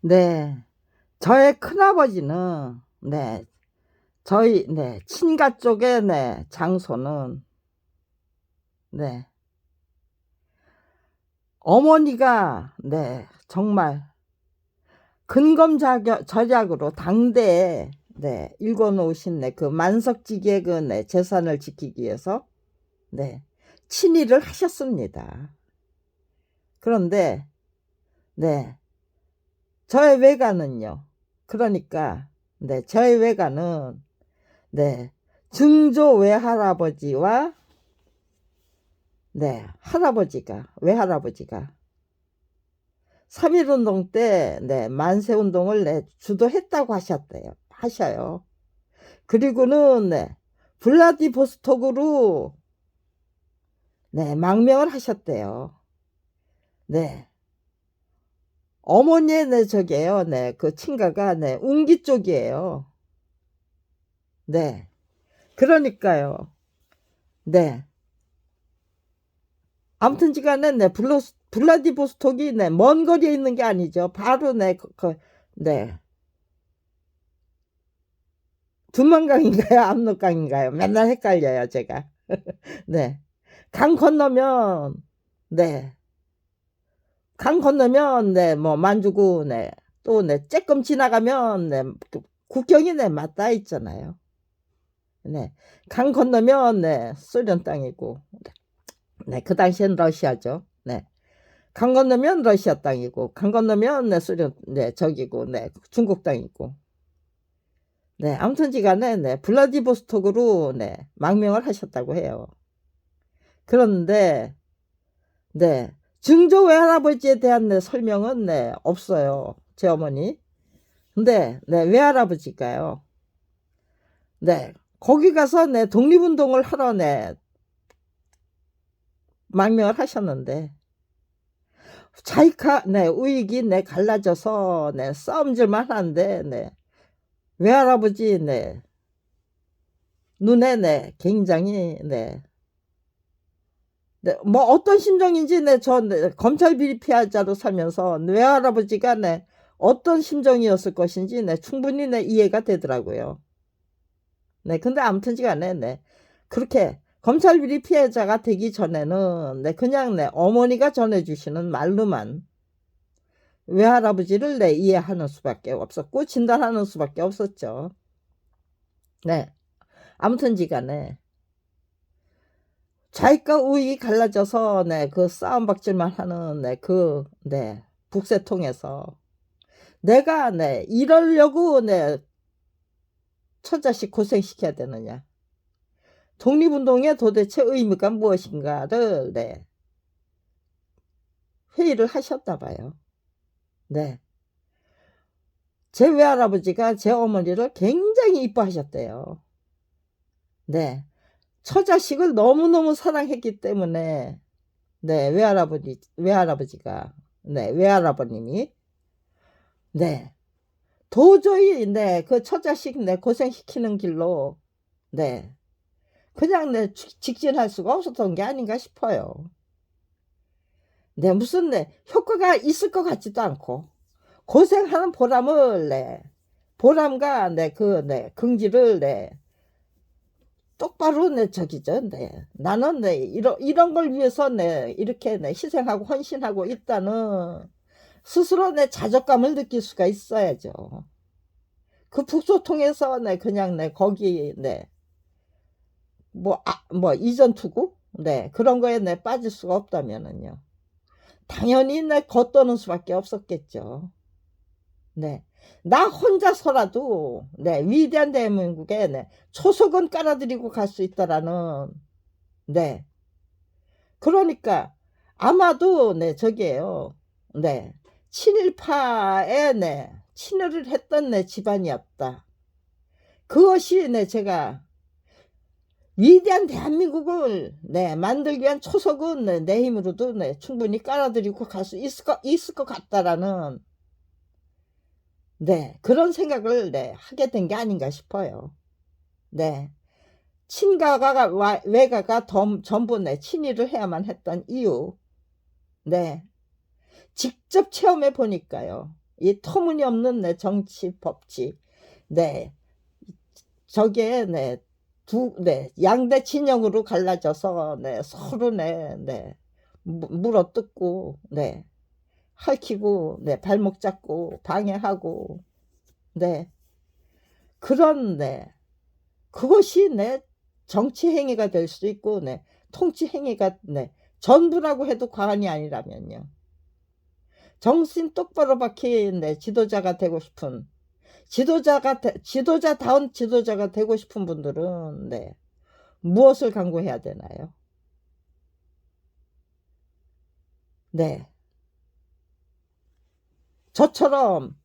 네. 저의 큰아버지는 저희 친가 쪽의 장소는 네 어머니가 정말 근검자약으로 당대에 일궈 놓으신 그 만석지기의 그 재산을 지키기 위해서 친일을 하셨습니다. 그런데 저의 외가는요. 그러니까 저의 외가는 증조 외할아버지와 외할아버지가 3.1운동 때 만세운동을 주도했다고 하셔요. 그리고는 블라디보스톡으로 망명을 하셨대요. 어머니의 저게요. 그 친가가 웅기 쪽이에요. 그러니까요. 아무튼지간에 블라디보스톡이 먼 거리에 있는 게 아니죠. 바로 두만강인가요? 압록강인가요? 맨날 헷갈려요, 제가. 강 건너면 강 건너면 뭐 만주고 또 쬐끔 지나가면 국경이 맞닿아 있잖아요. 강 건너면 소련 땅이고 그 당시엔 러시아죠. 강 건너면 러시아 땅이고 강 건너면 소련 저기고 중국 땅이고 아무튼지간에 블라디보스톡으로 망명을 하셨다고 해요. 그런데 증조 외할아버지에 대한 설명은 없어요. 제 어머니. 근데 외할아버지가요. 거기 가서 독립운동을 하러 망명을 하셨는데 자이카 우익이 갈라져서 싸움질만 하는데 외할아버지 눈에 굉장히 뭐 어떤 심정인지 저 검찰 비리 피해자로 살면서 외할아버지가 어떤 심정이었을 것인지 충분히 이해가 되더라고요. 근데 아무튼지간에 그렇게 검찰 비리 피해자가 되기 전에는 그냥 어머니가 전해주시는 말로만 외할아버지를 이해하는 수밖에 없었고 진단하는 수밖에 없었죠. 아무튼지간에 좌익과 우익이 갈라져서 그 싸움박질만 하는 북새통에서 내가 이러려고 처자식 고생시켜야 되느냐, 독립운동의 도대체 의미가 무엇인가를 회의를 하셨나 봐요. 제 외할아버지가 제 어머니를 굉장히 이뻐하셨대요. 처자식을 너무너무 사랑했기 때문에 외할아버지가 외할아버님이 도저히 그 처자식 고생시키는 길로 그냥 직진할 수가 없었던 게 아닌가 싶어요. 무슨 효과가 있을 것 같지도 않고 고생하는 보람을 보람과 긍지를 똑바로 저기죠. 나는 이런 걸 위해서 이렇게 희생하고 헌신하고 있다는 스스로 자족감을 느낄 수가 있어야죠. 그 북소통에서 그냥 거기 뭐 이전 투구 그런 거에 빠질 수가 없다면은요. 당연히 겉도는 수밖에 없었겠죠. 나 혼자서라도 위대한 대한민국에 초석은 깔아드리고 갈 수 있다라는 그러니까 아마도 저기에요. 친일파에 친일을 했던 집안이었다. 그것이 제가 위대한 대한민국을 만들기 위한 초석은 내 힘으로도 충분히 깔아드리고 갈 수 있을 것 같다라는 그런 생각을 하게 된 게 아닌가 싶어요. 친가가 외가가 전부 친일을 해야만 했던 이유 직접 체험해 보니까요. 이 터무니없는 내 정치 법칙, 네, 저게 양대 진영으로 갈라져서 서로 물어뜯고 핥히고 발목 잡고 방해하고 그런 그것이 정치 행위가 될 수 있고 통치 행위가 전부라고 해도 과언이 아니라면요. 정신 똑바로 박힌 지도자가 되고 싶은 지도자다운 지도자가 되고 싶은 분들은 무엇을 강구해야 되나요? 저처럼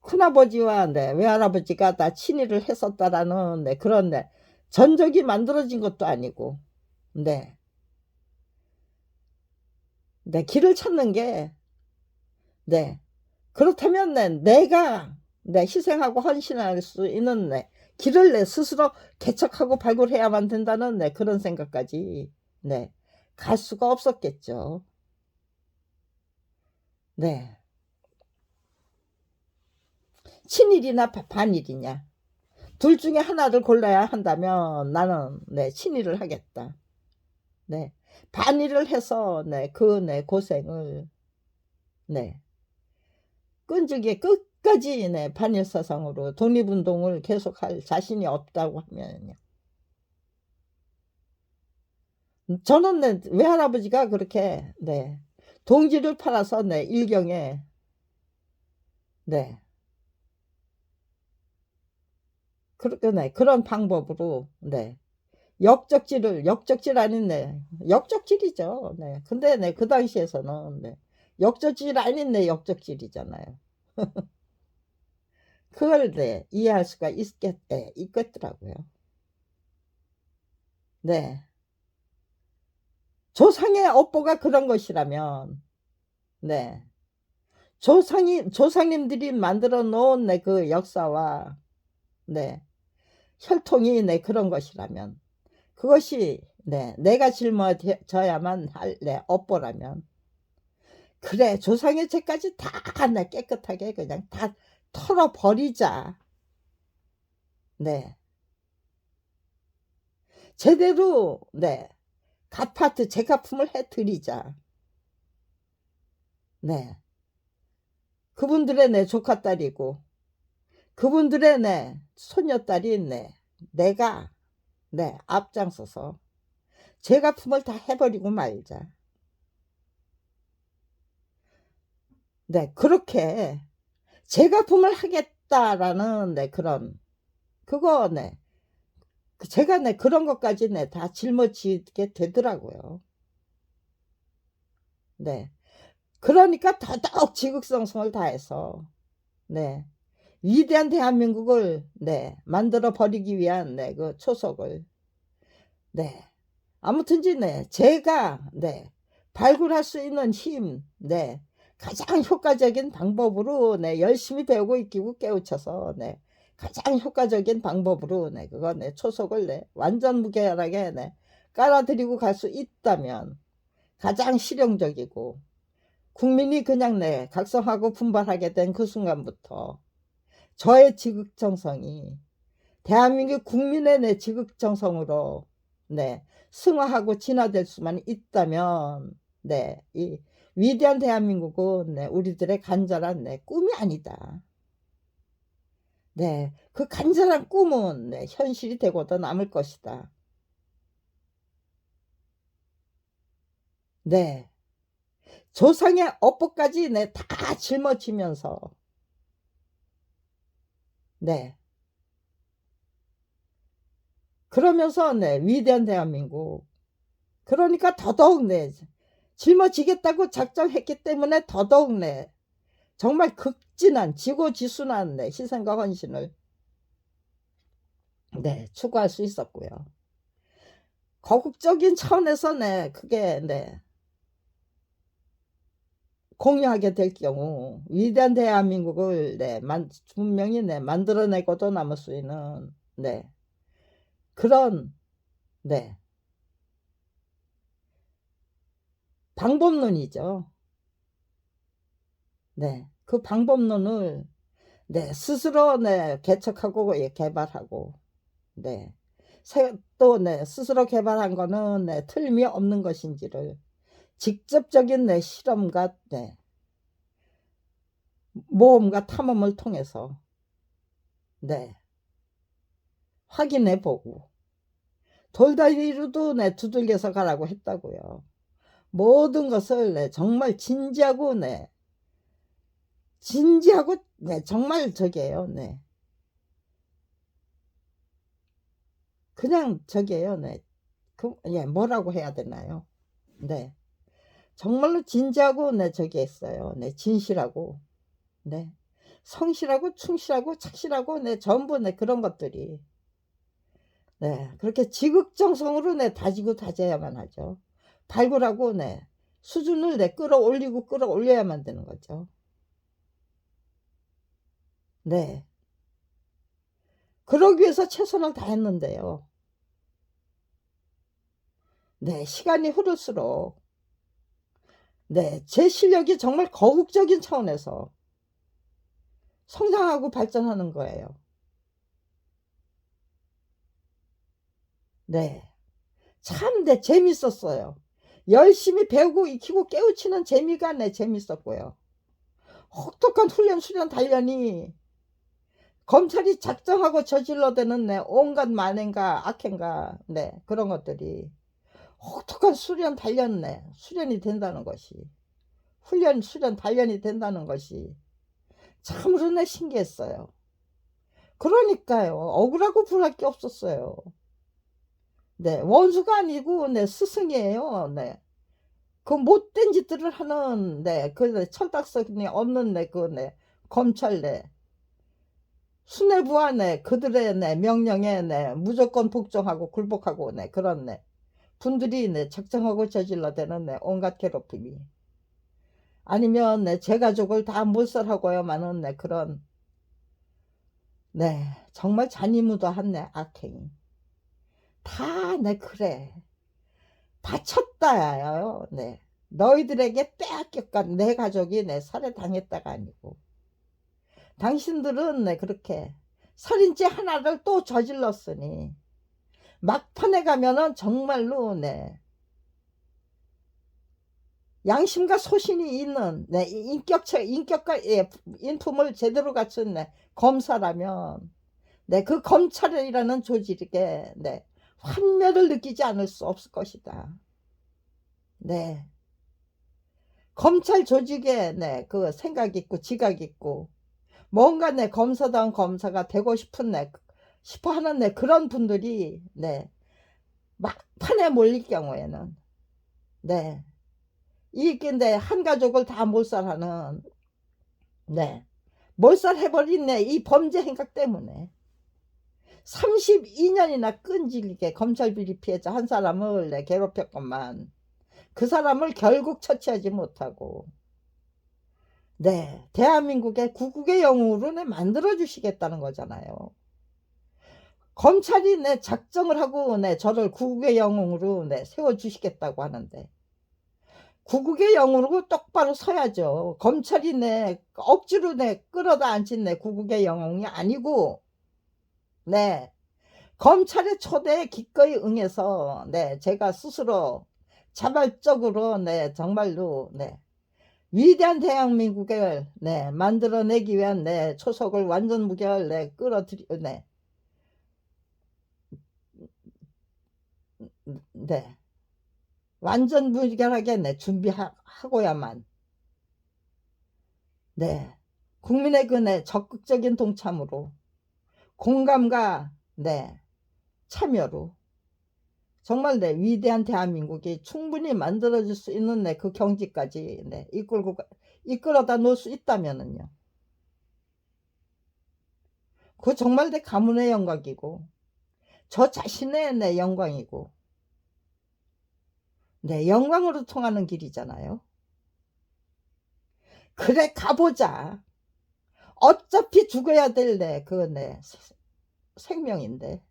큰아버지와 외할아버지가 다 친일을 했었다라는 그런 전적이 만들어진 것도 아니고 길을 찾는 게 그렇다면 내가 희생하고 헌신할 수 있는 길을 스스로 개척하고 발굴해야만 된다는 그런 생각까지 갈 수가 없었겠죠. 친일이나 반일이냐, 둘 중에 하나를 골라야 한다면 나는 친일을 하겠다. 반일을 해서 그 고생을 끈질기게 끝까지 반일 사상으로 독립운동을 계속할 자신이 없다고 하면요. 저는 외할아버지가 그렇게 동지를 팔아서 일경에 그런 방법으로 역적질 아닌 역적질이죠. 근데 그 당시에서는 역적질 아닌 역적질이잖아요. 그걸 이해할 수가 있겠더라고요. 조상의 업보가 그런 것이라면 조상님들이 만들어 놓은 그 역사와 혈통이 그런 것이라면 그것이 내가 짊어져야만 할 업보라면 그래 조상의 죄까지 다 깨끗하게 그냥 다 털어버리자. 제대로 갓파트 재가품을 해드리자. 그분들의 조카딸이고 그분들의 손녀딸인 내가 앞장서서 재가품을 다 해버리고 말자. 그렇게 재가품을 하겠다라는 그런 그거 제가 그런 것까지 다 짊어지게 되더라고요. 그러니까 더더욱 지극성성을 다해서 위대한 대한민국을 만들어 버리기 위한 그 초석을 아무튼지 제가 발굴할 수 있는 힘 가장 효과적인 방법으로 열심히 배우고 익히고 깨우쳐서 가장 효과적인 방법으로 그거 초석을 완전 무결하게 깔아드리고 갈 수 있다면 가장 실용적이고 국민이 그냥 각성하고 분발하게 된 그 순간부터 저의 지극정성이 대한민국 국민의 지극정성으로 승화하고 진화될 수만 있다면 이 위대한 대한민국은 우리들의 간절한 꿈이 아니다. 그 간절한 꿈은 현실이 되고도 남을 것이다. 조상의 업보까지 다 짊어지면서 그러면서 위대한 대한민국 그러니까 더더욱 짊어지겠다고 작정했기 때문에 더더욱 정말 극진한 지고지순한 희생과 헌신을 추구할 수 있었고요. 거국적인 차원에서 그게 공유하게 될 경우 위대한 대한민국을 분명히 만들어내고도 남을 수 있는 그런 방법론이죠. 네, 그 방법론을 네, 스스로 네, 개척하고 예, 개발하고 네, 또 네, 스스로 개발한 거는 네, 틀림이 없는 것인지를 직접적인 네, 실험과 네, 모험과 탐험을 통해서 네, 확인해 보고 돌다리로도 네, 두들겨서 가라고 했다고요. 모든 것을 네, 정말 진지하고 네, 진지하고 네, 정말 저게요. 네. 그냥 저게요. 네. 예, 뭐라고 해야 되나요? 네. 정말로 진지하고 네, 저기 했어요. 네, 진실하고 네. 성실하고 충실하고 착실하고 네, 전부 네, 그런 것들이 네, 그렇게 지극정성으로 네, 다지고 다져야만 하죠. 발굴하고 네, 수준을 네, 끌어올리고 끌어올려야만 되는 거죠. 네. 그러기 위해서 최선을 다했는데요. 네, 시간이 흐를수록 네, 제 실력이 정말 거국적인 차원에서 성장하고 발전하는 거예요. 네. 참 네, 재밌었어요. 열심히 배우고 익히고 깨우치는 재미가 네, 재밌었고요. 혹독한 훈련, 수련, 단련이 검찰이 작정하고 저질러대는 네, 온갖 만행과 악행과 네, 그런 것들이 혹독한 수련, 단련 네, 수련이 된다는 것이 훈련, 수련, 단련이 된다는 것이 참으로 네, 신기했어요. 그러니까요. 억울하고 분할 게 없었어요. 네, 원수가 아니고 네, 스승이에요. 네. 그 못된 짓들을 하는 네, 그 철딱서니 없는 네, 그 네, 검찰 네, 수뇌부와 네, 그들의 네, 명령에 네, 무조건 복종하고 굴복하고 네, 그런 네, 분들이 네, 작정하고 저질러대는 네, 온갖 괴롭힘이 아니면 네, 제 가족을 다 몰살하고야만은 네, 그런 네, 정말 잔인무도한 네, 악행이 다 네, 그래 바쳤다요. 네. 너희들에게 빼앗겼건 내 가족이 내 살해당했다가 아니고 당신들은 네, 그렇게 살인죄 하나를 또 저질렀으니 막판에 가면은 정말로 네, 양심과 소신이 있는 네, 인격과 예, 인품을 제대로 갖춘 네, 검사라면 네, 그 검찰이라는 조직에 네, 환멸을 느끼지 않을 수 없을 것이다. 네. 검찰 조직에 네, 그 생각 있고 지각 있고 뭔가 내 검사다운 검사가 되고 싶은 내 싶어 하는 내 그런 분들이 네 막판에 몰릴 경우에는 네 이게 한 가족을 다 몰살하는 네 몰살해버린 네 이 범죄 행각 때문에 32년이나 끈질기게 검찰 비리 피해자 한 사람을 네 괴롭혔건만 그 사람을 결국 처치하지 못하고 네 대한민국의 구국의 영웅으로 네 만들어 주시겠다는 거잖아요. 검찰이 내 작정을 하고 내 저를 구국의 영웅으로 내 세워주시겠다고 하는데 구국의 영웅으로 똑바로 서야죠. 검찰이 내 억지로 내 끌어다 앉힌 내 구국의 영웅이 아니고 네 검찰의 초대에 기꺼이 응해서 네 제가 스스로 자발적으로 네 정말로 네 위대한 대한민국을 네 만들어내기 위한 네 초석을 완전 무결 네 끌어들이 네 완전 무결하게 네, 준비하고야만 네 국민의 그네 적극적인 동참으로 공감과 네 참여로 정말 네 위대한 대한민국이 충분히 만들어질 수 있는 네 그 경지까지 네 이끌어다 놓을 수 있다면은요 그 정말 내 가문의 영광이고 저 자신의 내 영광이고 네 영광으로 통하는 길이잖아요. 그래 가보자. 어차피 죽어야 될 내 그 내 생명인데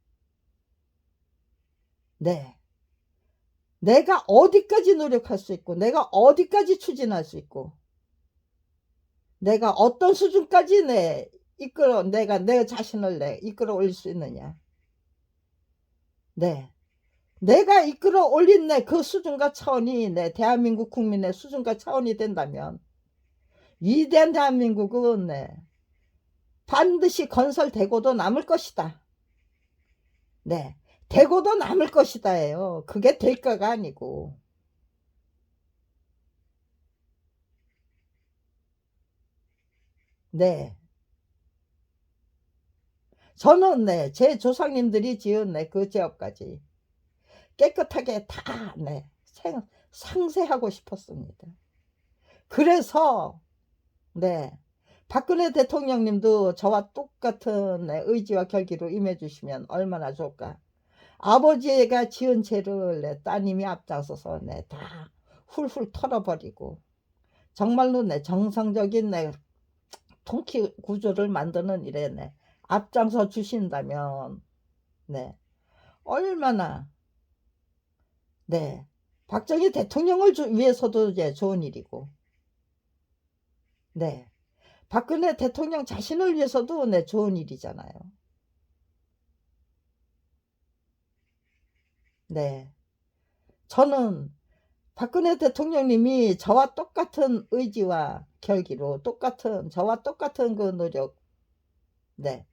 네 내가 어디까지 노력할 수 있고 내가 어디까지 추진할 수 있고 내가 어떤 수준까지 내가 내 자신을 이끌어 올릴 수 있느냐. 네. 내가 이끌어 올린 그 수준과 차원이 대한민국 국민의 수준과 차원이 된다면 위대한 대한민국은 반드시 건설되고도 남을 것이다. 네. 되고도 남을 것이다예요. 그게 될까가 아니고. 네. 저는 제 조상님들이 지은 그 제업까지 깨끗하게 다 상세하고 싶었습니다. 그래서 박근혜 대통령님도 저와 똑같은 의지와 결기로 임해주시면 얼마나 좋을까. 아버지가 지은 죄를 따님이 앞장서서 다 훌훌 털어버리고 정말로 정상적인 통치 구조를 만드는 일에 앞장서 주신다면 얼마나 박정희 대통령을 위해서도 좋은 일이고 박근혜 대통령 자신을 위해서도 좋은 일이잖아요. 저는 박근혜 대통령님이 저와 똑같은 의지와 결기로 저와 똑같은 그 노력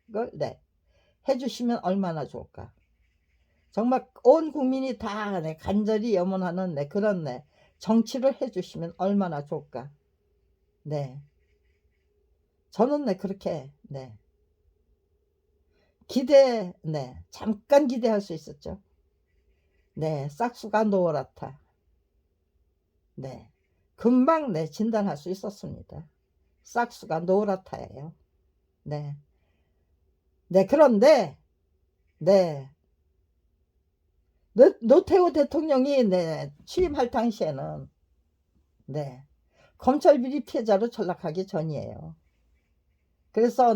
그걸 해주시면 얼마나 좋을까. 정말 온 국민이 다 간절히 염원하는 그런 정치를 해주시면 얼마나 좋을까. 저는 그렇게 잠깐 기대할 수 있었죠. 싹수가 노랗다. 금방 진단할 수 있었습니다. 싹수가 노랗다예요. 그런데 노태우 대통령이 취임할 당시에는 검찰 비리 피해자로 전락하기 전이에요. 그래서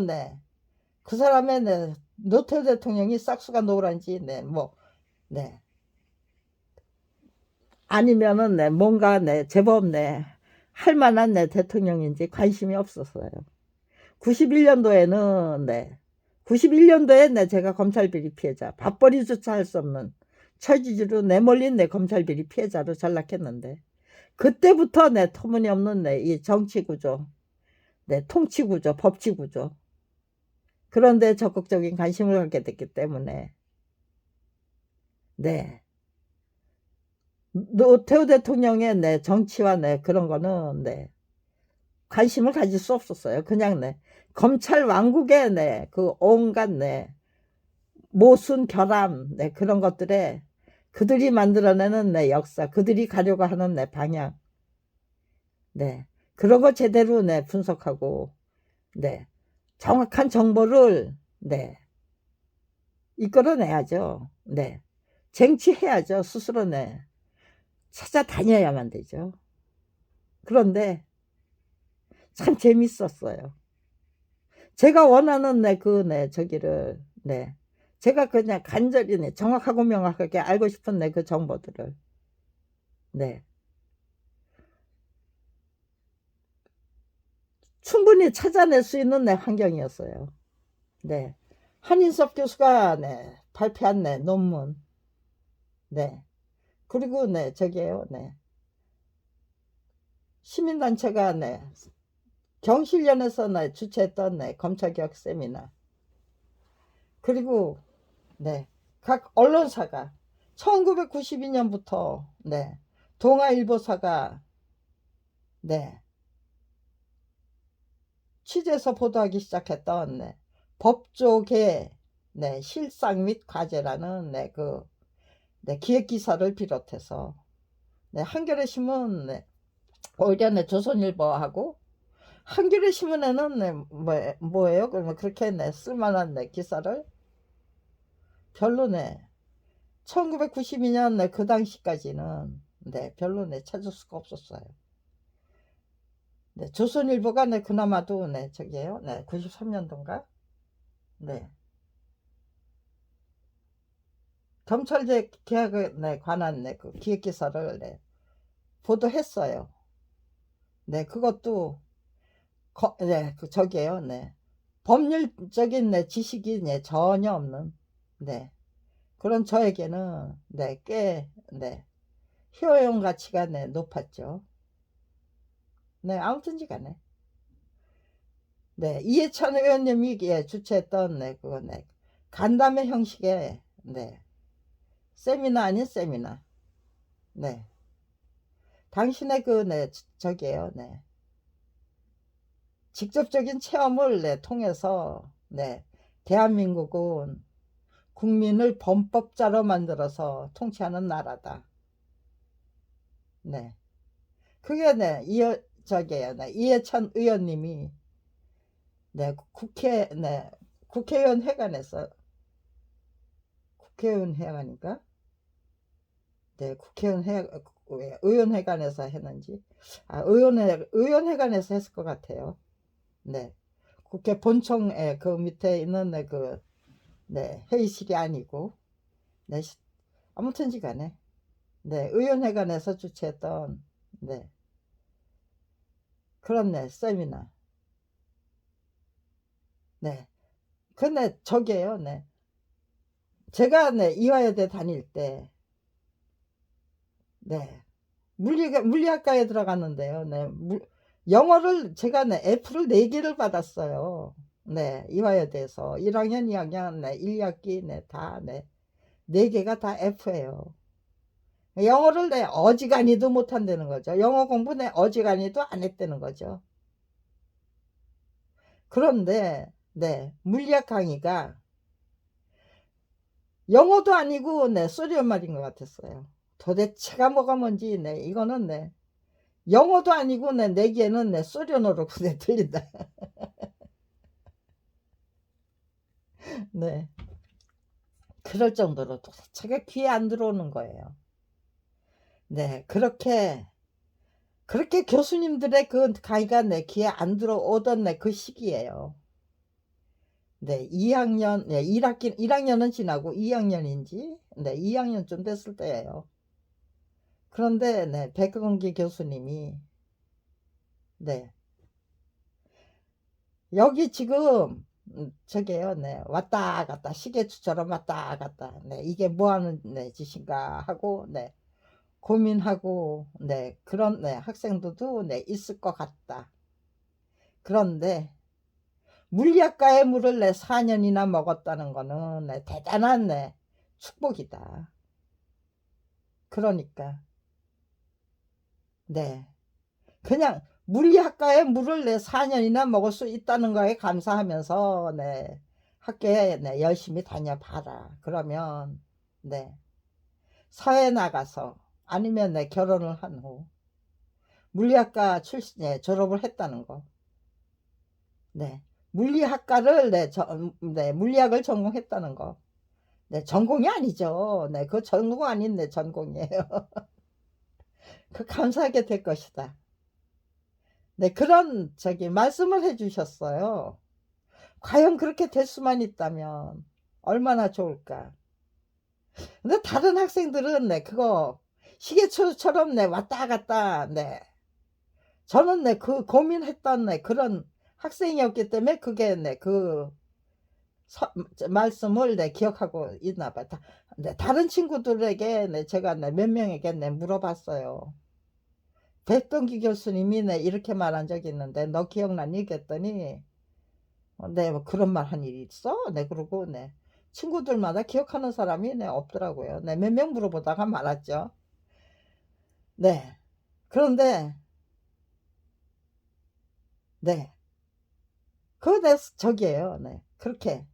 그 사람의 노태우 대통령이 싹수가 노란지 아니면은 뭔가 제법 할 만한 대통령인지 관심이 없었어요. 91년도에 제가 검찰 비리 피해자, 밥벌이조차 할 수 없는 처지로 내몰린 검찰 비리 피해자로 전락했는데 그때부터 터무니없는 이 정치구조, 통치구조, 법치구조 그런데 적극적인 관심을 갖게 됐기 때문에 노태우 대통령의 정치와 그런 거는 관심을 가질 수 없었어요. 그냥 검찰 왕국의 그 온갖 모순 결함 그런 것들에 그들이 만들어내는 역사, 그들이 가려고 하는 방향 그런 거 제대로 분석하고 정확한 정보를 이끌어내야죠. 쟁취해야죠. 스스로 찾아다녀야만 되죠. 그런데 참 재밌었어요. 제가 원하는 저기를 제가 그냥 간절히 정확하고 명확하게 알고 싶은 그 정보들을 충분히 찾아낼 수 있는 환경이었어요. 한인섭 교수가 발표한 논문 그리고 저기에요. 시민단체가 경실련에서 주최했던 검찰개혁 세미나 그리고 각 언론사가 1992년부터 동아일보사가 취재해서 보도하기 시작했던 법조계 실상 및 과제라는 그 기획기사를 비롯해서 한겨레 신문 오히려 조선일보하고 한겨레 신문에는 뭐예요? 그러면 그렇게 쓸만한 기사를 별로 1992년 그 당시까지는 별로 찾을 수가 없었어요. 조선일보가 그나마도 저기에요. 93년도인가? 검찰제 개혁에 관한 그 기획기사를 보도했어요. 그것도 네, 저기에요. 네. 법률적인 네, 지식이 네, 전혀 없는 네. 그런 저에게는 네, 꽤 네, 효용 가치가 네, 높았죠. 네, 아무튼지 간에 네, 이해찬 의원님이 예, 주최했던 네, 그거 네, 간담회 형식의 네, 세미나 아닌 세미나. 네. 당신의 그 네, 저기에요. 네. 직접적인 체험을 네, 통해서 네, 대한민국은 국민을 범법자로 만들어서 통치하는 나라다. 네. 그게 네, 저기에요. 네, 이해찬 의원님이 네, 네, 국회의원 회관에서 국회의원 회관인가? 네, 의원회관에서 했는지, 의원회관에서 했을 것 같아요. 네. 국회 본청에 그 밑에 있는 네, 네, 회의실이 아니고, 네, 아무튼지 간에, 네, 의원회관에서 주최했던, 네, 그런 네, 세미나. 네. 근데 저게요, 네. 제가 네, 이화여대 다닐 때, 네, 물리학과에 들어갔는데요. 네, 영어를 제가 네, F를 4개를 받았어요. 네, 이화여대에서 1학년, 2학년, 네, 1학기, 네, 다, 네, 4개가 다 F예요. 영어를 내 어지간히도 못한다는 거죠. 영어 공부 내 어지간히도 안 했다는 거죠. 그런데 네, 물리학 강의가 영어도 아니고 네, 소리언 말인 것 같았어요. 도대체가 뭐가 뭔지 네, 이거는 네, 영어도 아니고 네, 내기에는 네, 소리언어로 네, 들린다. 네, 그럴 정도로 도대체가 귀에 안 들어오는 거예요. 네, 그렇게 교수님들의 그 강의가 내 귀에 안 들어오던 그 시기예요. 네, 2학년, 네, 1학년은 지나고 2학년인지, 네, 2학년쯤 됐을 때예요. 그런데, 네, 백동기 교수님이, 네, 여기 지금, 저게요, 네, 왔다 갔다, 시계추처럼 왔다 갔다, 네, 이게 뭐 하는, 네, 짓인가 하고, 네, 고민하고, 네, 그런, 네, 학생들도, 네, 있을 것 같다. 그런데, 물리학과의 물을 내 4년이나 먹었다는 거는 내 대단한 내 축복이다. 그러니까 네, 그냥 물리학과의 물을 내 4년이나 먹을 수 있다는 거에 감사하면서 네, 학교에 네, 열심히 다녀봐라. 그러면 네, 사회 나가서 아니면 내 결혼을 한 후 물리학과 출신에 졸업을 했다는 거. 네, 물리학과를 네, 물리학을 전공했다는 거. 네, 전공이 아니죠. 네, 그 전공 아닌 내 전공이에요. 그 감사하게 될 것이다. 네, 그런 말씀을 해주셨어요. 과연 그렇게 될 수만 있다면 얼마나 좋을까. 근데 다른 학생들은 네, 그거 시계추처럼 네, 왔다 갔다 네. 저는 네, 그 고민했던 네, 그런 학생이었기 때문에 그게 네, 말씀을 네, 기억하고 있나 봐. 네, 다른 친구들에게 네, 제가 네, 몇 명에게 네, 물어봤어요. 백동기 교수님이 네, 이렇게 말한 적이 있는데 너 기억나니? 그랬더니 네, 뭐 그런 말 한 일이 있어? 네, 그러고 네, 친구들마다 기억하는 사람이 네, 없더라고요. 네, 몇 명 물어보다가 말았죠. 네, 그런데 네, 저기에요. 네, 그렇게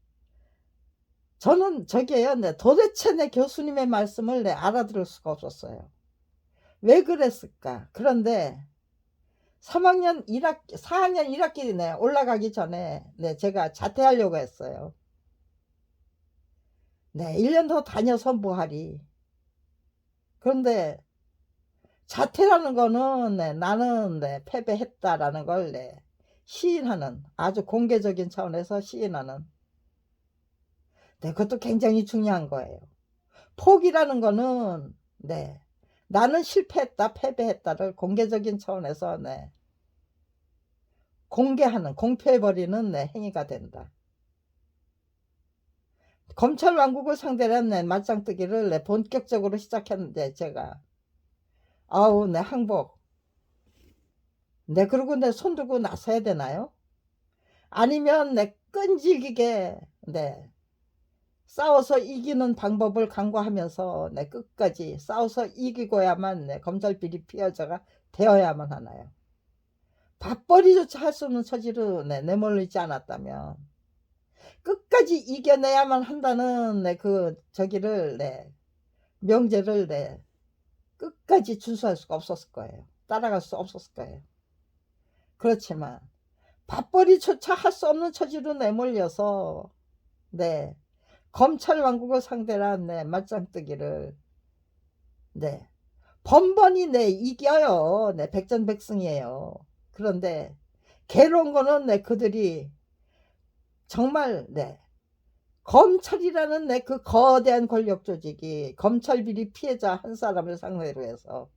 저는 저기에요. 네, 도대체 내 교수님의 말씀을 네, 알아들을 수가 없었어요. 왜 그랬을까? 그런데 3학년 1학기, 4학년 1학기 네, 올라가기 전에 네, 제가 자퇴하려고 했어요. 네, 1년 더 다녀서 뭐하리. 그런데 자퇴라는 거는 네, 나는 네, 패배했다라는 걸 네, 시인하는 아주 공개적인 차원에서 시인하는 네, 그것도 굉장히 중요한 거예요. 포기라는 거는 네, 나는 실패했다, 패배했다를 공개적인 차원에서 네, 공개하는, 공표해버리는 내 행위가 된다. 검찰 왕국을 상대로 한 내 맞짱뜨기를 내 본격적으로 시작했는데, 제가 아우 내 항복, 내 그러고 내 손들고 나서야 되나요? 아니면 내 끈질기게 내 싸워서 이기는 방법을 강구하면서 내 끝까지 싸워서 이기고야만 내 검찰 비리 피해자가 되어야만 하나요? 밥벌이조차 할 수 없는 처지로 내몰리지 않았다면 끝까지 이겨내야만 한다는 저기를 명제를 끝까지 준수할 수가 없었을 거예요. 따라갈 수 없었을 거예요. 그렇지만 밥벌이조차 할 수 없는 처지로 내몰려서 검찰 왕국을 상대로 한 맞짱뜨기를 번번이 이겨요. 백전백승이에요. 그런데 괴로운 거는 그들이 정말 검찰이라는 그 거대한 권력 조직이 검찰 비리 피해자 한 사람을 상대로 해서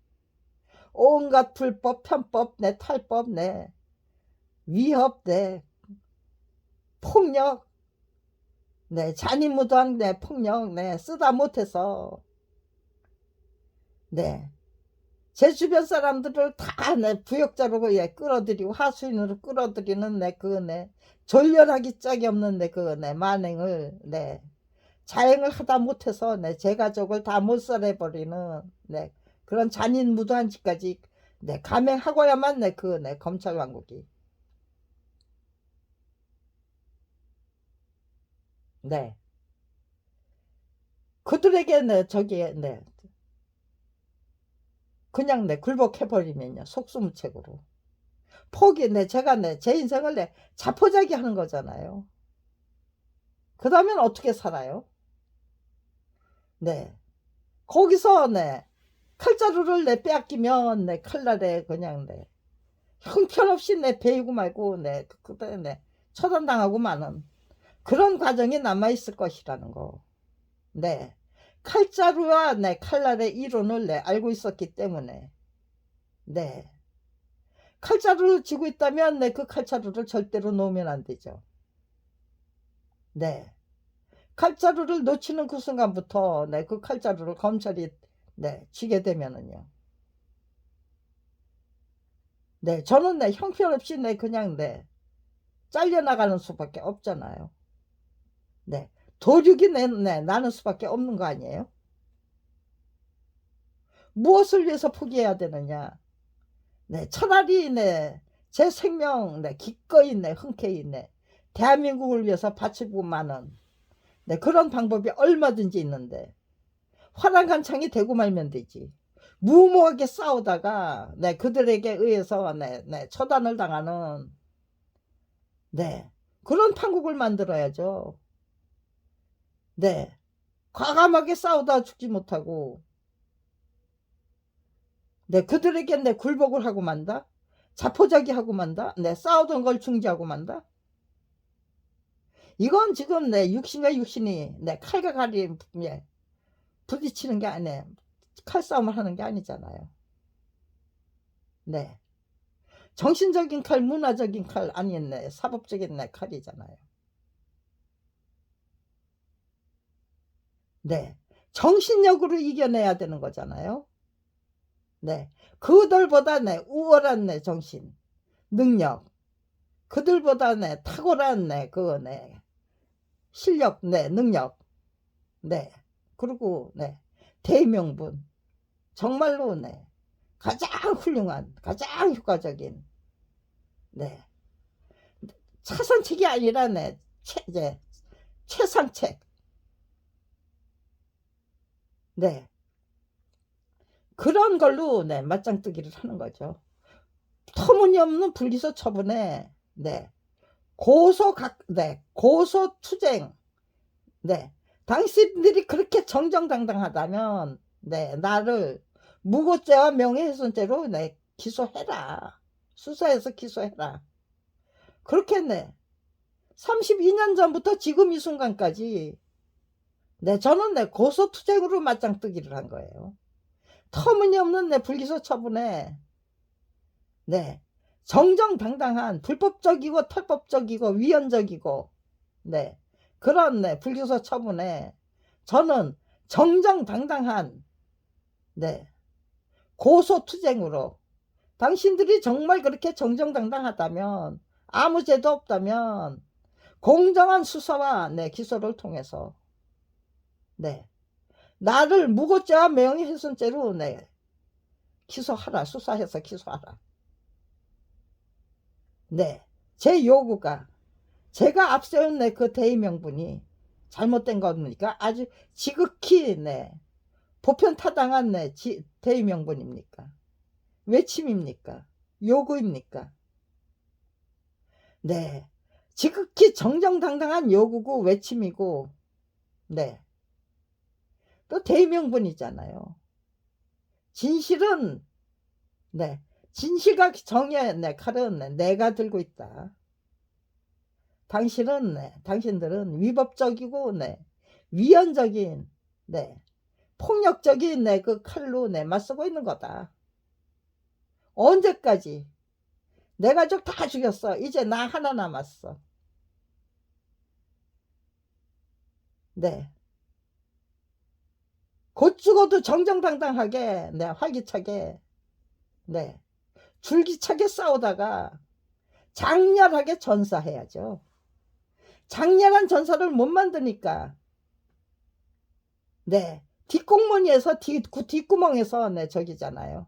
온갖 불법, 편법, 탈법, 위협, 폭력, 잔인무도한 폭력, 쓰다 못해서 제 주변 사람들을 다 부역자로 끌어들이고 하수인으로 끌어들이는 졸렬하기 짝이 없는 만행을 자행을 하다 못해서 제 가족을 다 못살해버리는 그런 잔인무도한 짓까지 감행하고야만 검찰 왕국이 그들에게 저기에 그냥 굴복해버리면요, 속수무책으로 포기, 제가 제 인생을 자포자기 하는 거잖아요. 그 다음엔 어떻게 살아요? 거기서 칼자루를 빼앗기면 칼날에 그냥 형편없이 베이고 말고 그때 처단당하고 마는 그런 과정이 남아있을 것이라는 거. 칼자루와 칼날의 이론을 알고 있었기 때문에 칼자루를 쥐고 있다면 그 칼자루를 절대로 놓으면 안 되죠. 칼자루를 놓치는 그 순간부터 그 칼자루를 검찰이 쥐게 되면은요, 저는 형편없이 그냥 잘려나가는 수밖에 없잖아요. 도륙이 나는 수밖에 없는 거 아니에요? 무엇을 위해서 포기해야 되느냐? 차라리 제 생명 기꺼이 흔쾌히 대한민국을 위해서 바치고 마는 그런 방법이 얼마든지 있는데 화랑간창이 되고 말면 되지. 무모하게 싸우다가 그들에게 의해서 처단을 당하는 그런 판국을 만들어야죠. 과감하게 싸우다 죽지 못하고 그들에게 굴복을 하고 만다, 자포자기 하고 만다, 싸우던 걸 중지하고 만다. 이건 지금 육신과 육신이 칼과 칼이 부딪히는 게 아니에요. 칼싸움을 하는 게 아니잖아요. 정신적인 칼, 문화적인 칼 아닌 사법적인 칼이잖아요. 정신력으로 이겨내야 되는 거잖아요. 그들보다 우월한 정신, 능력, 그들보다 탁월한 실력, 능력, 그리고 대명분, 정말로 가장 훌륭한, 가장 효과적인 차선책이 아니라 최상책, 그런 걸로 맞짱뜨기를 하는 거죠. 터무니없는 불기소 처분에 고소투쟁, 당신들이 그렇게 정정당당하다면 나를 무고죄와 명예훼손죄로 기소해라. 수사해서 기소해라. 그렇게 32년 전부터 지금 이 순간까지 저는 고소투쟁으로 맞짱뜨기를 한 거예요. 터무니없는 불기소 처분에 정정당당한 불법적이고 탈법적이고 위헌적이고 네 그런 네 불기소 처분에 저는 정정당당한 네 고소투쟁으로 당신들이 정말 그렇게 정정당당하다면 아무 죄도 없다면 공정한 수사와 네 기소를 통해서 네 나를 무고죄와 명예훼손죄로 네 기소하라. 수사해서 기소하라. 네 제 요구가 제가 앞세운 네 그 대의 명분이 잘못된 겁니까? 아주 지극히 네 보편타당한 네 대의 명분입니까? 외침입니까? 요구입니까? 네 지극히 정정당당한 요구고 외침이고 네 또 대의 명분이잖아요. 진실은 네 진실과 정의의 네 칼은 네, 내가 들고 있다. 당신은 네 당신들은 위법적이고 네 위헌적인 네 폭력적인 네 그 칼로 네 맞서고 있는 거다. 언제까지 내 가족 다 죽였어. 이제 나 하나 남았어. 네 곧 죽어도 정정당당하게 네 활기차게 네 줄기차게 싸우다가 장렬하게 전사해야죠. 장렬한 전사를 못 만드니까 네 뒷공무니에서 뒷구멍에서 네 저기잖아요.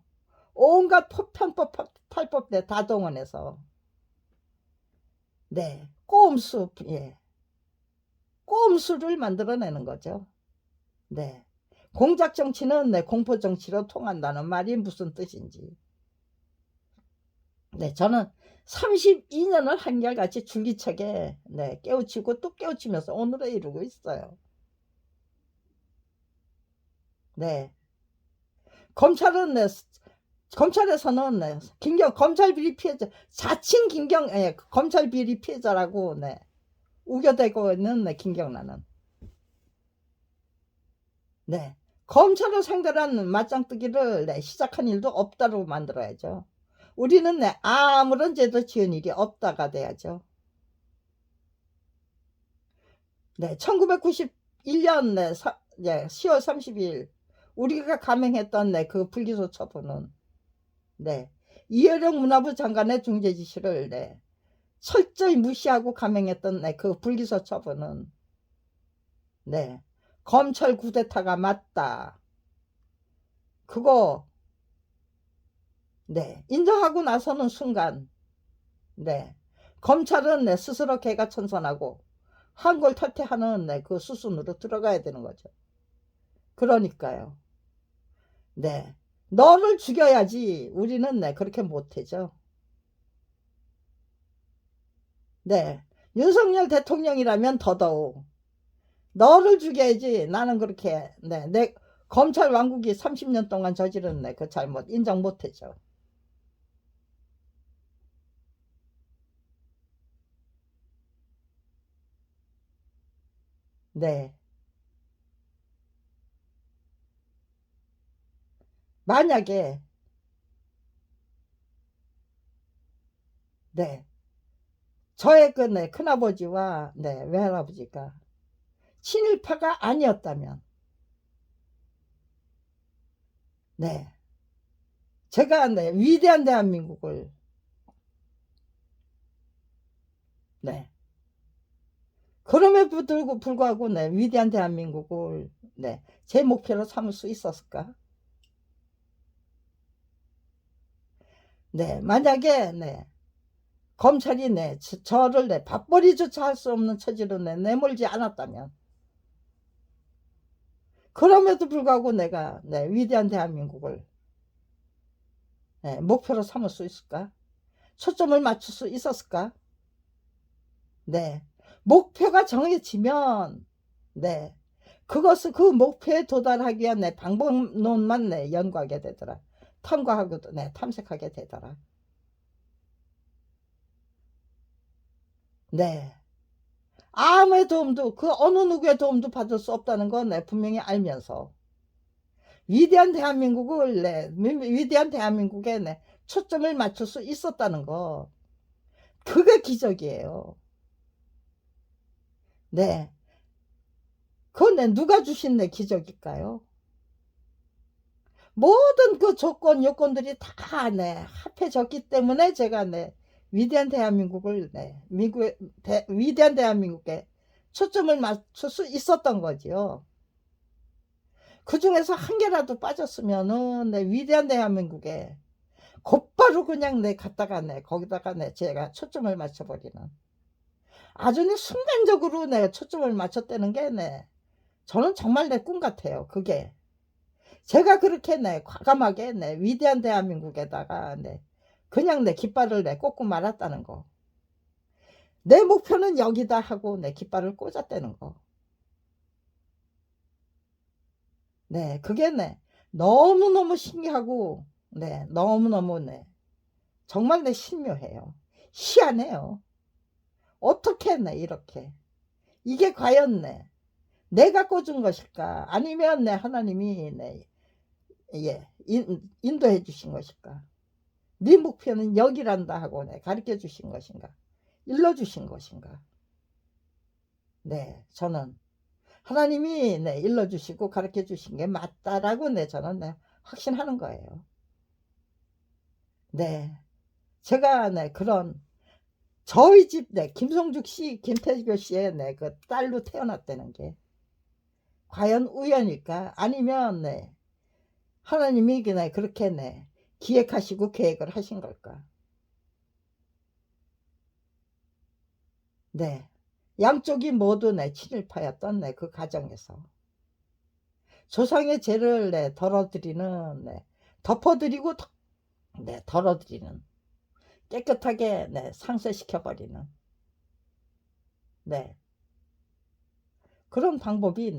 온갖 편법 탈법 네 다 동원해서 네 꼼수 예 꼼수를 만들어내는 거죠. 네 공작 정치는 네 공포 정치로 통한다는 말이 무슨 뜻인지 네 저는 32년을 한결같이 줄기차게 네 깨우치고 또 깨우치면서 오늘에 이르고 있어요. 네 검찰은 네 검찰에서는 네 김경 검찰 비리 피해자 자칭 김경 예, 검찰 비리 피해자라고 네 우겨대고 있는 네 김경란은 네 검찰을 상대로 하는 맞짱뜨기를 네 시작한 일도 없다고 만들어야죠. 우리는 네 아무런 죄도 지은 일이 없다가 돼야죠. 네 1991년 네 10월 30일 우리가 감행했던 네 그 불기소 처분은 네 이혜령 문화부 장관의 중재 지시를 네 철저히 무시하고 감행했던 네 그 불기소 처분은 네 검찰 쿠데타가 맞다. 그거 네 인정하고 나서는 순간 네 검찰은 네 스스로 개가천선하고 한골 탈퇴하는 네 그 수순으로 들어가야 되는 거죠. 그러니까요. 네 너를 죽여야지 우리는 네 그렇게 못하죠. 네 윤석열 대통령이라면 더더욱 너를 죽여야지 나는 그렇게 네 내 검찰 왕국이 30년 동안 저지른 네 그 잘못 인정 못하죠. 네 만약에 네 저의 그 네 큰아버지와 네 외할아버지가 친일파가 아니었다면 네 제가 네 위대한 대한민국을 네 그럼에도 불구하고 네 위대한 대한민국을 네 제 목표로 삼을 수 있었을까? 네 만약에 네 검찰이 네 저를 네 밥벌이조차 할 수 없는 처지로 네 내몰지 않았다면 그럼에도 불구하고 내가 네 위대한 대한민국을 네, 목표로 삼을 수 있을까? 초점을 맞출 수 있었을까? 네 목표가 정해지면 네 그것을 그 목표에 도달하기 위한 내 방법론만 내 연구하게 되더라. 탐구하고 네 탐색하게 되더라. 네 아무의 도움도 그 어느 누구의 도움도 받을 수 없다는 건 네, 분명히 알면서 위대한 대한민국을 네 위대한 대한민국에 네 초점을 맞출 수 있었다는 거, 그게 기적이에요. 네. 그건 누가 주신 기적일까요? 모든 그 조건, 요건들이 다 합해졌기 때문에 제가 위대한 대한민국을, 위대한 대한민국에 초점을 맞출 수 있었던 거지요. 그 중에서 한 개라도 빠졌으면은 위대한 대한민국에 곧바로 그냥 갖다가 거기다가 제가 초점을 맞춰버리는, 아주 순간적으로 초점을 맞췄다는 게 저는 정말 내 꿈 같아요. 그게 제가 그렇게 과감하게 위대한 대한민국에다가 그냥 깃발을 꽂고 말았다는 거, 내 목표는 여기다 하고 깃발을 꽂았다는 거. 그게 너무너무 신기하고 너무너무 정말 신묘해요. 희한해요. 어떻게 이렇게 이게 과연 내가 꽂은 것일까, 아니면 하나님이 인도해 주신 것일까, 네 목표는 여기란다 하고 가르쳐 주신 것인가, 일러 주신 것인가. 저는 하나님이 일러 주시고 가르쳐 주신 게 맞다라고 저는 확신하는 거예요. 제가 그런 저희 집 김성죽 씨, 김태교 씨의 그 딸로 태어났다는 게 과연 우연일까, 아니면 하나님이 그렇게 기획하시고 계획을 하신 걸까. 양쪽이 모두 친일파였던 그 가정에서 조상의 죄를 덜어드리는, 덮어드리고 덜어드리는, 깨끗하게 상쇄시켜버리는 그런 방법이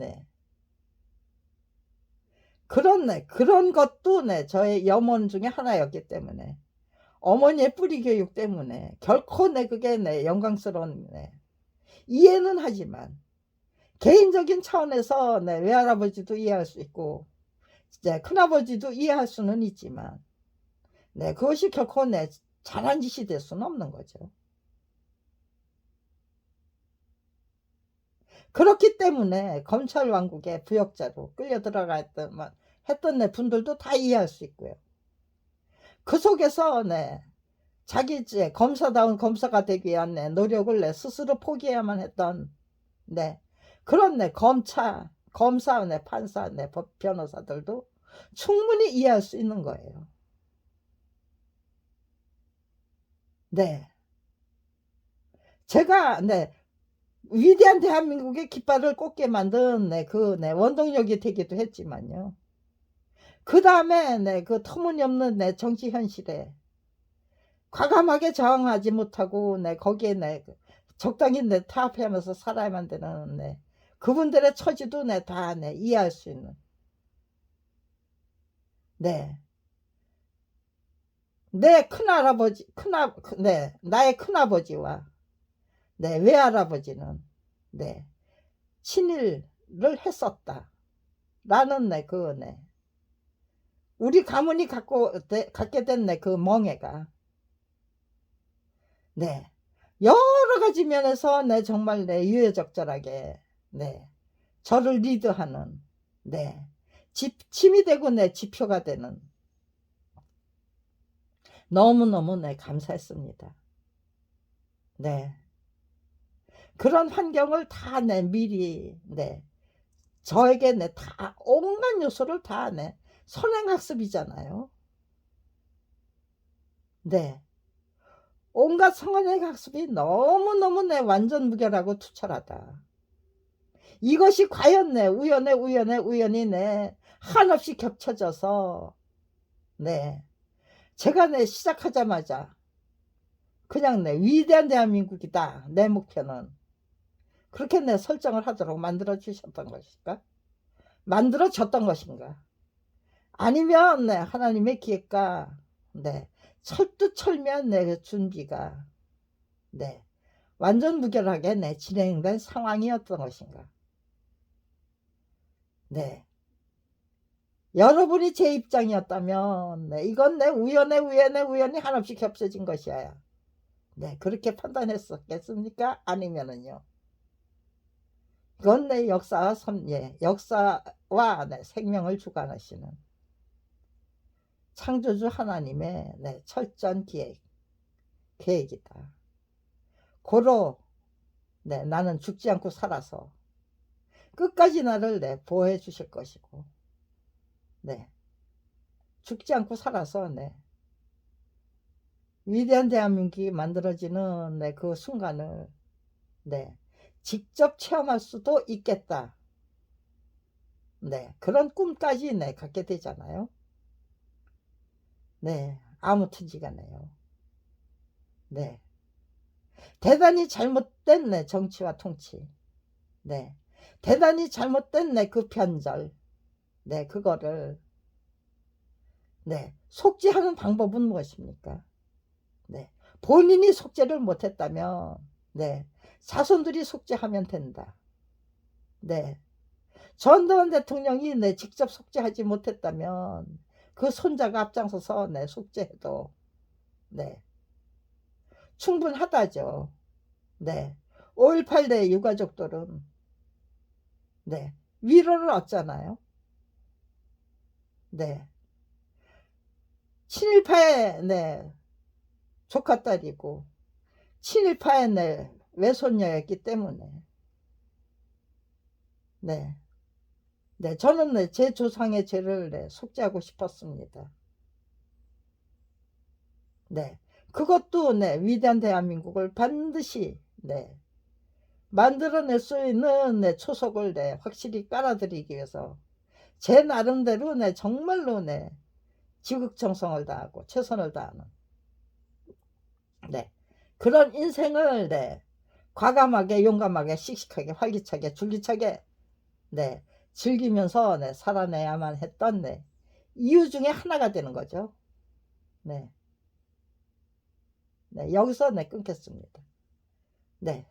그런 것도 저의 염원 중에 하나였기 때문에, 어머니의 뿌리 교육 때문에 결코 그게 영광스러운, 이해는 하지만 개인적인 차원에서 외할아버지도 이해할 수 있고 큰아버지도 이해할 수는 있지만 그것이 결코 잘한 짓이 될 수는 없는 거죠. 그렇기 때문에 검찰 왕국의 부역자로 끌려 들어가 했던 분들도 다 이해할 수 있고요. 그 속에서 자기 검사다운 검사가 되기 위한 노력을 스스로 포기해야만 했던 그런 검사, 판사, 변호사들도 충분히 이해할 수 있는 거예요. 제가 위대한 대한민국의 깃발을 꽂게 만든 그 원동력이 되기도 했지만요. 그 다음에 그 터무니없는 정치 현실에 과감하게 저항하지 못하고 거기에 적당히 타협하면서 살아야만 되는 그분들의 처지도 다 이해할 수 있는, 내 큰할아버지, 나의 큰아버지와 외할아버지는 친일을 했었다 라는 우리 가문이 갖게 된 그 멍해가 여러 가지 면에서 정말 유해적절하게 저를 리드하는 힘이 되고 지표가 되는, 너무너무 감사했습니다. 그런 환경을 다 미리 저에게 다 온갖 요소를 다 선행학습이잖아요. 온갖 선행학습이 너무너무 완전 무결하고 투철하다. 이것이 과연 우연히 한없이 겹쳐져서 제가 시작하자마자 그냥 위대한 대한민국이다, 내 목표는, 그렇게 설정을 하도록 만들어 주셨던 것인가, 만들어졌던 것인가, 아니면 하나님의 기획과 철두철미한 준비가 완전 무결하게 진행된 상황이었던 것인가. 여러분이 제 입장이었다면 네, 이건 내 우연히 한없이 겹쳐진 것이야. 네, 그렇게 판단했었겠습니까? 아니면은요. 그건 내 역사와 네, 생명을 주관하시는 창조주 하나님의 네, 철저한 계획이다. 고로 네, 나는 죽지 않고 살아서 끝까지 나를 네, 보호해 주실 것이고, 네, 죽지 않고 살아서 네, 위대한 대한민국이 만들어지는 네, 그 순간을 네, 직접 체험할 수도 있겠다. 네, 그런 꿈까지 네, 갖게 되잖아요. 네, 아무튼지간에요. 네, 대단히 잘못된 네, 정치와 통치. 네, 대단히 잘못된 네, 그 편절. 네, 그거를 네, 속죄하는 방법은 무엇입니까? 네, 본인이 속죄를 못했다면 네, 자손들이 속죄하면 된다. 네, 전두환 대통령이 네, 직접 속죄하지 못했다면 그 손자가 앞장서서 네, 속죄해도 네, 충분하다죠. 네, 5.18 네, 유가족들은 네, 위로를 얻잖아요. 네, 친일파의 네, 조카딸이고 친일파의 네, 외손녀였기 때문에 네, 네, 저는 네, 제 조상의 죄를 네, 속죄하고 싶었습니다. 네, 그것도 네, 위대한 대한민국을 반드시 네, 만들어낼 수 있는 네, 초석을 네, 확실히 깔아드리기 위해서 제 나름대로 네, 정말로 네, 지극정성을 다하고 최선을 다하는 네, 그런 인생을 네, 과감하게 용감하게 씩씩하게 활기차게 줄기차게 네, 즐기면서 네, 살아내야만 했던 네, 이유 중에 하나가 되는 거죠. 네, 네, 여기서 네, 끊겠습니다. 네.